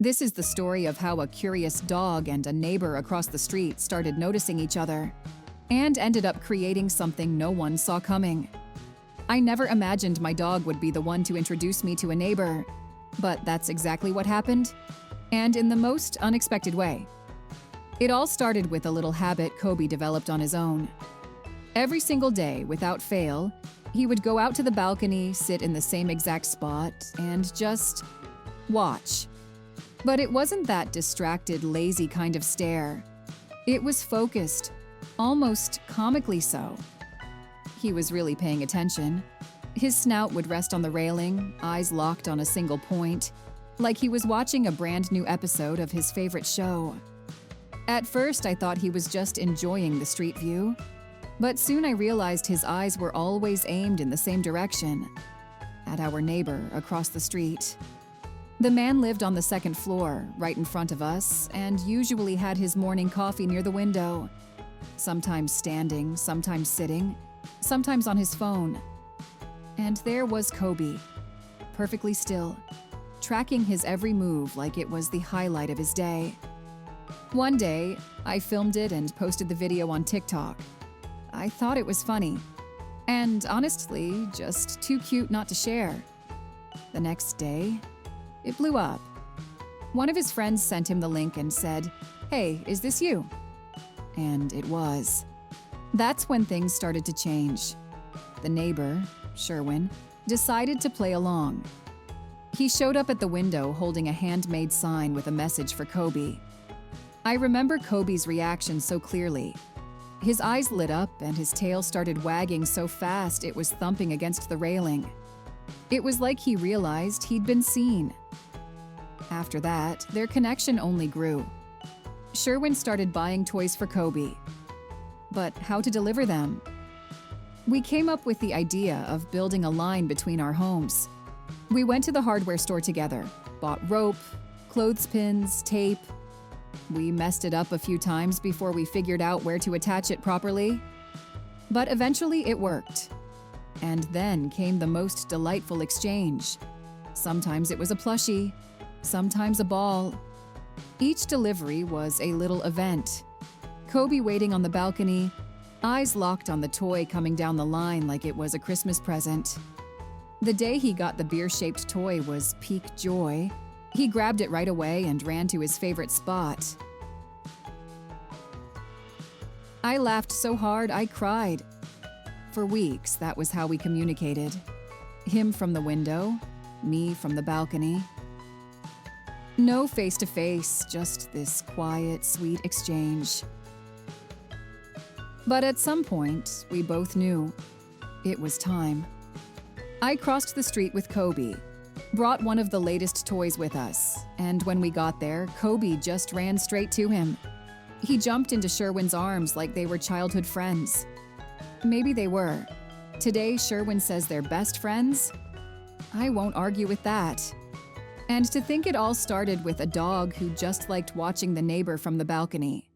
This is the story of how a curious dog and a neighbor across the street started noticing each other and ended up creating something no one saw coming. I never imagined my dog would be the one to introduce me to a neighbor, but that's exactly what happened, and in the most unexpected way. It all started with a little habit Kobe developed on his own. Every single day, without fail, he would go out to the balcony, sit in the same exact spot, and just watch. But it wasn't that distracted, lazy kind of stare. It was focused, almost comically so. He was really paying attention. His snout would rest on the railing, eyes locked on a single point, like he was watching a brand new episode of his favorite show. At first, I thought he was just enjoying the street view, but soon I realized his eyes were always aimed in the same direction, at our neighbor across the street. The man lived on the second floor, right in front of us, and usually had his morning coffee near the window, sometimes standing, sometimes sitting, sometimes on his phone. And there was Kobe, perfectly still, tracking his every move like it was the highlight of his day. One day, I filmed it and posted the video on TikTok. I thought it was funny, and honestly, just too cute not to share. The next day, it blew up. One of his friends sent him the link and said, "Hey, is this you?" And it was. That's when things started to change. The neighbor, Sherwin, decided to play along. He showed up at the window holding a handmade sign with a message for Kobe. I remember Kobe's reaction so clearly. His eyes lit up and his tail started wagging so fast it was thumping against the railing. It was like he realized he'd been seen. After that, their connection only grew. Sherwin started buying toys for Kobe. But how to deliver them? We came up with the idea of building a line between our homes. We went to the hardware store together, bought rope, clothespins, tape. We messed it up a few times before we figured out where to attach it properly. But eventually it worked. And then came the most delightful exchange. Sometimes it was a plushie, sometimes a ball. Each delivery was a little event. Kobe waiting on the balcony, eyes locked on the toy coming down the line like it was a Christmas present. The day he got the beer-shaped toy was peak joy. He grabbed it right away and ran to his favorite spot. I laughed so hard I cried. For weeks, that was how we communicated. Him from the window, me from the balcony. No face-to-face, just this quiet, sweet exchange. But at some point, we both knew it was time. I crossed the street with Kobe, brought one of the latest toys with us, and when we got there, Kobe just ran straight to him. He jumped into Sherwin's arms like they were childhood friends. Maybe they were. Today, Sherwin says they're best friends. I won't argue with that. And to think it all started with a dog who just liked watching the neighbor from the balcony.